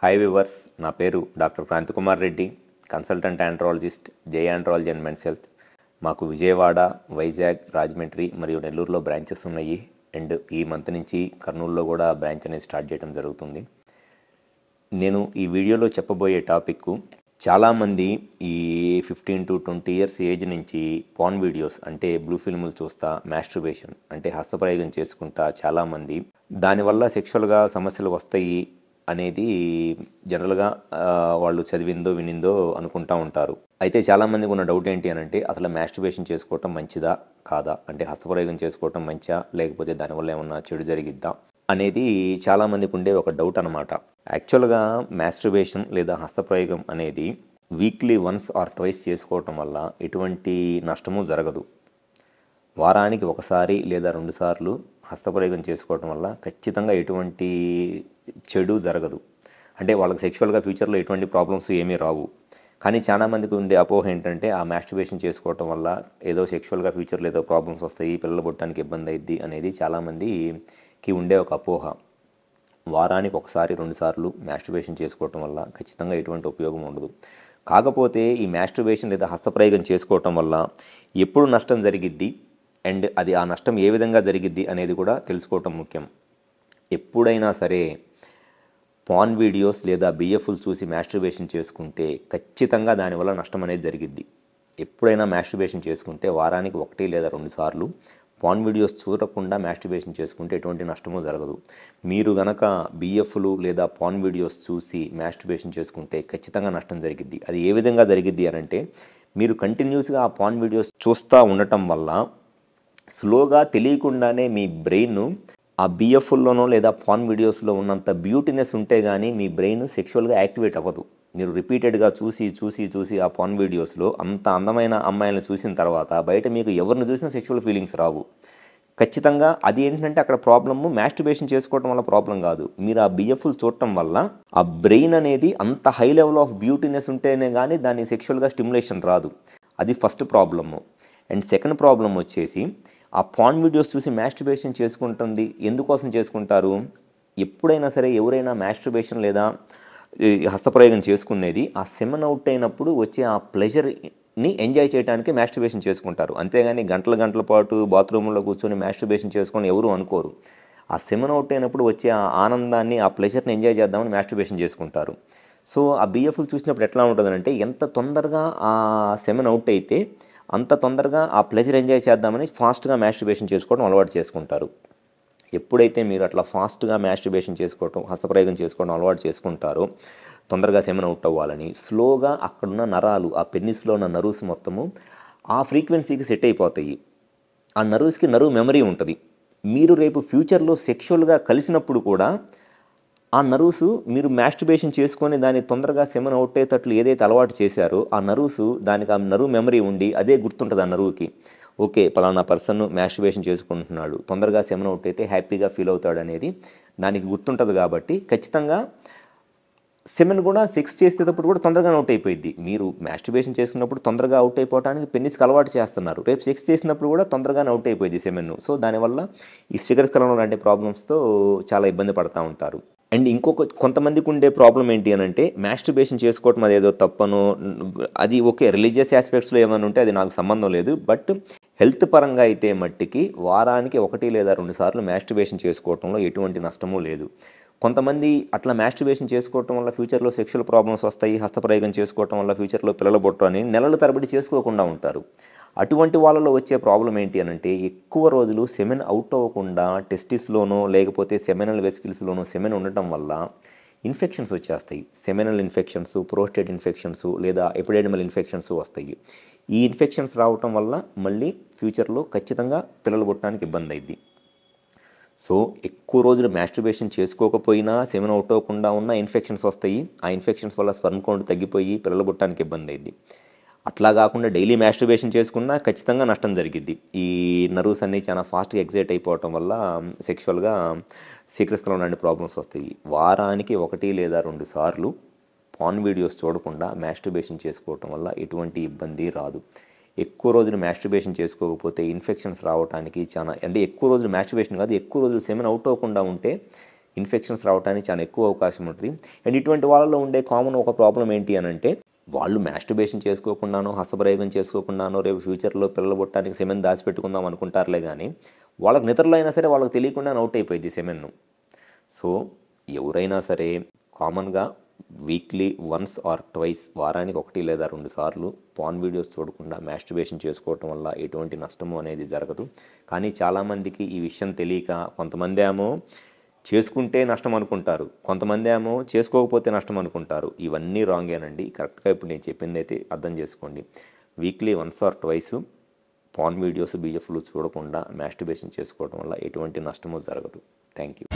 Hi viewers, నా పేరు doctor Kranti Kumar Reddy, consultant andrologist, J andrology and men's health. మాకు విజయవాడ, వైజాగ్, రాజమండ్రి మరియు నెల్లూరులో బ్రాంచెస్ ఉన్నాయి. అండ్ ఈ మంత్ నుంచి కర్నూలులో కూడా బ్రాంచ్ అనేది స్టార్ట్ చేయడం జరుగుతుంది. నేను ఈ వీడియోలో చెప్పబోయే టాపిక్, చాలామంది ఈ 15 to 20 ఇయర్స్ ఏజ్ నుంచి పాన్ వీడియోస్ అంటే బ్లూ ఫిల్ములు చూస్తా, మాస్టర్బేషన్ అంటే హస్తప్రయోగం చేసుకుంటా చాలామంది దానివల్ల సెక్షువల్గా సమస్యలు వస్తాయి అనేది జనరల్గా వాళ్ళు చదివిందో వినిందో అనుకుంటా ఉంటారు. అయితే చాలామందికి ఉన్న డౌట్ ఏంటి అని అంటే, అసలు మాస్టర్బేషన్ చేసుకోవటం మంచిదా కాదా, అంటే హస్తప్రయోగం చేసుకోవటం మంచిదా లేకపోతే దానివల్ల ఏమన్నా చెడు జరిగిద్దా అనేది చాలామందికి ఉండే ఒక డౌట్ అనమాట. యాక్చువల్గా మాస్టర్బేషన్ లేదా హస్తప్రయోగం అనేది వీక్లీ వన్స్ ఆర్ ట్వైస్ చేసుకోవటం వల్ల ఎటువంటి నష్టము జరగదు. వారానికి ఒకసారి లేదా 2 సార్లు హస్తప్రయోగం చేసుకోవటం వల్ల ఖచ్చితంగా ఎటువంటి చెడు జరగదు. అంటే వాళ్ళకి సెక్షువల్గా ఫ్యూచర్లో ఎటువంటి ప్రాబ్లమ్స్ ఏమీ రావు. కానీ చాలామందికి ఉండే అపోహ ఏంటంటే, ఆ మాస్టర్బేషన్ చేసుకోవటం వల్ల ఏదో సెక్షువల్గా ఫ్యూచర్లో ఏదో ప్రాబ్లమ్స్ వస్తాయి, పిల్లలు పుట్టడానికి ఇబ్బంది అయ్యిద్ది అనేది చాలామందికి ఉండే ఒక అపోహ. వారానికి ఒకసారి 2 సార్లు మాస్టర్బేషన్ చేసుకోవటం వల్ల ఖచ్చితంగా ఎటువంటి ఉపయోగం ఉండదు. కాకపోతే ఈ మాస్టర్బేషన్ లేదా హస్తప్రయోగం చేసుకోవటం వల్ల ఎప్పుడు నష్టం జరిగిద్ది అండ్ అది ఆ నష్టం ఏ విధంగా జరిగిద్ది అనేది కూడా తెలుసుకోవటం ముఖ్యం. ఎప్పుడైనా సరే పాన్ వీడియోస్ లేదా బిఎఫ్లు చూసి మాస్టర్బేషన్ చేసుకుంటే ఖచ్చితంగా దానివల్ల నష్టం అనేది జరిగిద్ది. ఎప్పుడైనా మాస్టర్బేషన్ చేసుకుంటే వారానికి 1 లేదా 2 సార్లు పాన్ వీడియోస్ చూడకుండా మాస్టర్బేషన్ చేసుకుంటే ఎటువంటి నష్టమూ జరగదు. మీరు గనక బిఎఫ్లు లేదా పాన్ వీడియోస్ చూసి మాస్టర్బేషన్ చేసుకుంటే ఖచ్చితంగా నష్టం జరిగిద్ది. అది ఏ విధంగా జరిగిద్ది అని అంటే, మీరు కంటిన్యూస్గా ఆ పాన్ వీడియోస్ చూస్తూ ఉండటం వల్ల స్లోగా తెలియకుండానే మీ బ్రెయిన్ ఆ బిఎఫ్లోనో లేదా పాన్ వీడియోస్లో ఉన్నంత బ్యూటీనెస్ ఉంటే కానీ మీ బ్రెయిన్ సెక్షువల్గా యాక్టివేట్ అవ్వదు. మీరు రిపీటెడ్గా చూసి ఆ పాన్ వీడియోస్లో అంత అందమైన అమ్మాయిలను చూసిన తర్వాత బయట మీకు ఎవరిని చూసినా సెక్షువల్ ఫీలింగ్స్ రావు. ఖచ్చితంగా అది ఏంటంటే అక్కడ ప్రాబ్లము మాస్టర్బేషన్ చేసుకోవడం వల్ల ప్రాబ్లం కాదు. మీరు ఆ బిఎఫ్లు చూడటం వల్ల ఆ బ్రెయిన్ అనేది అంత హై లెవెల్ ఆఫ్ బ్యూటీనెస్ ఉంటేనే కానీ దాని సెక్షువల్గా స్టిమ్యులేషన్ రాదు. అది first problem. And second problem వచ్చేసి, ఆ పాన్ వీడియోస్ చూసి మాస్టర్బేషన్ చేసుకుంటుంది ఎందుకోసం చేసుకుంటారు? ఎప్పుడైనా సరే ఎవరైనా మాస్టర్బేషన్ లేదా హస్తప్రయోగం చేసుకునేది ఆ సెమెన్ అవుట్ అయినప్పుడు వచ్చే ఆ ప్లెజర్ని ఎంజాయ్ చేయడానికి మాస్టర్బేషన్ చేసుకుంటారు. అంతేగాని గంటల పాటు బాత్రూంలో కూర్చొని మాస్టర్బేషన్ చేసుకొని ఎవరు అనుకోరు. ఆ సెమెన్ అవుట్ అయినప్పుడు వచ్చే ఆ ఆనందాన్ని, ఆ ప్లెజర్ని ఎంజాయ్ చేద్దామని మాస్టర్బేషన్ చేసుకుంటారు. సో ఆ బిఎఫ్లు చూసినప్పుడు ఎట్లా ఉంటుందంటే, ఎంత తొందరగా ఆ సెమెన్ అవుట్ అయితే అంత తొందరగా ఆ ప్లెజర్ ఎంజాయ్ చేద్దామని ఫాస్ట్గా మాస్టర్బేషన్ చేసుకోవడం అలవాటు చేసుకుంటారు. ఎప్పుడైతే మీరు అట్లా ఫాస్ట్గా మాస్టర్బేషన్ చేసుకోవటం, హస్తప్రయోగం చేసుకోవడం అలవాటు చేసుకుంటారో, తొందరగా సెమెన్ అవుట్ అవ్వాలని స్లోగా అక్కడున్న నరాలు, ఆ పెన్నిస్లో ఉన్న నర్వ్స్ మొత్తము ఆ ఫ్రీక్వెన్సీకి సెట్ అయిపోతాయి. ఆ నర్వ్స్కి నర్వ్ మెమరీ ఉంటుంది. మీరు రేపు ఫ్యూచర్లో సెక్షువల్గా కలిసినప్పుడు కూడా ఆ నర్వ్స్ మీరు మాస్టర్బేషన్ చేసుకొని దాన్ని తొందరగా సెమెన్ అవుట్ అయ్యేటట్లు ఏదైతే అలవాటు చేశారో ఆ నర్వ్స్, దానికి ఆ నర్వ్ మెమరీ ఉండి అదే గుర్తుంటుంది ఆ నర్వ్కి. ఓకే, పలానా పర్సన్ మాస్టర్బేషన్ చేసుకుంటున్నాడు, తొందరగా సెమెన్ అవుట్ అయితే హ్యాపీగా ఫీల్ అవుతాడు అనేది దానికి గుర్తుంటుంది. కాబట్టి ఖచ్చితంగా సెమెన్ కూడా సెక్స్ చేసేటప్పుడు కూడా తొందరగా అవుట్ అయిపోయింది. మీరు మాస్టర్బేషన్ చేసుకున్నప్పుడు తొందరగా అవుట్ అయిపోవడానికి పెన్నిస్కి అలవాటు చేస్తున్నారు, రేపు సెక్స్ చేసినప్పుడు కూడా తొందరగానే అవుట్ అయిపోయింది సెమెన్. సో దానివల్ల ఈ శిఖరస్ఖలనం లాంటి ప్రాబ్లమ్స్తో చాలా ఇబ్బంది పడుతూ ఉంటారు. అండ్ కొంతమందికి ఉండే ప్రాబ్లం ఏంటి అని అంటే, మాస్టర్బేషన్ చేసుకోవటం అదేదో తప్పను, అది ఓకే రిలీజియస్ ఆస్పెక్ట్స్లో ఏమైనా ఉంటే అది నాకు సంబంధం లేదు. బట్ హెల్త్ పరంగా అయితే మట్టికి వారానికి 1 లేదా 2 సార్లు మాస్టర్బేషన్ చేసుకోవటంలో ఎటువంటి నష్టమూ లేదు. కొంతమంది అట్లా మాస్టర్బేషన్ చేసుకోవటం వల్ల ఫ్యూచర్లో సెక్షువల్ ప్రాబ్లమ్స్ వస్తాయి, హస్తప్రయోగం చేసుకోవటం వల్ల ఫ్యూచర్లో పిల్లలు పుట్టరని నెలల తరబడి చేసుకోకుండా ఉంటారు. అటువంటి వాళ్ళలో వచ్చే ప్రాబ్లం ఏంటి అని అంటే, ఎక్కువ రోజులు సెమెన్ అవుట్ అవ్వకుండా టెస్టిస్లోనో లేకపోతే సెమెనల్ వెసికిల్స్లోనో సెమెన్ ఉండటం వల్ల ఇన్ఫెక్షన్స్ వచ్చేస్తాయి. సెమెనల్ ఇన్ఫెక్షన్స్, ప్రోస్టేట్ ఇన్ఫెక్షన్స్ లేదా ఎపిడెడమల్ ఇన్ఫెక్షన్స్ వస్తాయి. ఈ ఇన్ఫెక్షన్స్ రావటం వల్ల మళ్ళీ ఫ్యూచర్లో ఖచ్చితంగా పిల్లలు పుట్టడానికి ఇబ్బంది అయింది. సో ఎక్కువ రోజులు మాస్టర్బేషన్ చేసుకోకపోయినా సెమెన్ అవుట్ అవ్వకుండా ఉన్న ఇన్ఫెక్షన్స్ వస్తాయి. ఆ ఇన్ఫెక్షన్స్ వల్ల స్పెర్మ్ కౌంట్ తగ్గిపోయి పిల్లలు పుట్టడానికి ఇబ్బంది అయింది. అట్లా కాకుండా డైలీ మాస్టర్బేషన్ చేసుకున్నా ఖచ్చితంగా నష్టం జరిగిద్ది. ఈ నర్వ్స్ అన్నీ చాలా ఫాస్ట్గా ఎగ్జైట్ అయిపోవటం వల్ల సెక్షువల్గా శీఘ్రస్ఖలనం లాంటి ప్రాబ్లమ్స్ వస్తాయి. వారానికి 1 లేదా 2 సార్లు పాన్ వీడియోస్ చూడకుండా మాస్టర్బేషన్ చేసుకోవటం వల్ల ఎటువంటి ఇబ్బంది రాదు. ఎక్కువ రోజులు మాస్టర్బేషన్ చేసుకోకపోతే ఇన్ఫెక్షన్స్ రావడానికి చాలా, అంటే ఎక్కువ రోజులు మాస్టర్బేషన్ కాదు, ఎక్కువ రోజులు సెమెన్ అవుట్ అవ్వకుండా ఉంటే ఇన్ఫెక్షన్స్ రావడానికి చాలా ఎక్కువ అవకాశం ఉంటుంది. అండ్ ఇటువంటి వాళ్ళలో ఉండే కామన్ ఒక ప్రాబ్లం ఏంటి అని అంటే, వాళ్ళు మాస్టర్బేషన్ చేసుకోకుండానో, హస్తప్రయోగం చేసుకోకుండానో, రేపు ఫ్యూచర్లో పిల్లలు పుట్టడానికి సెమెన్ దాచిపెట్టుకుందాం అనుకుంటారులే కానీ, వాళ్ళకి నిద్రలో అయినా సరే వాళ్ళకి తెలియకుండానే అవుట్ అయిపోయింది సెమెన్ను. సో ఎవరైనా సరే కామన్గా వీక్లీ వన్స్ ఆర్ ట్వైస్, వారానికి 1 లేదా 2 సార్లు పాన్ వీడియోస్ చూడకుండా మాస్టర్బేషన్ చేసుకోవటం వల్ల ఎటువంటి నష్టము అనేది జరగదు. కానీ చాలామందికి ఈ విషయం తెలియక కొంతమంది ఏమో చేసుకుంటే నష్టం అనుకుంటారు, కొంతమంది ఏమో చేసుకోకపోతే నష్టం అనుకుంటారు. ఇవన్నీ రాంగేనండి. కరెక్ట్గా ఇప్పుడు నేను చెప్పింది అయితే అర్థం చేసుకోండి. Weekly once or twice porn videos, బీఎఫ్లు చూడకుండా మాస్టర్బేషన్ చేసుకోవడం వల్ల ఎటువంటి నష్టము జరగదు. Thank you.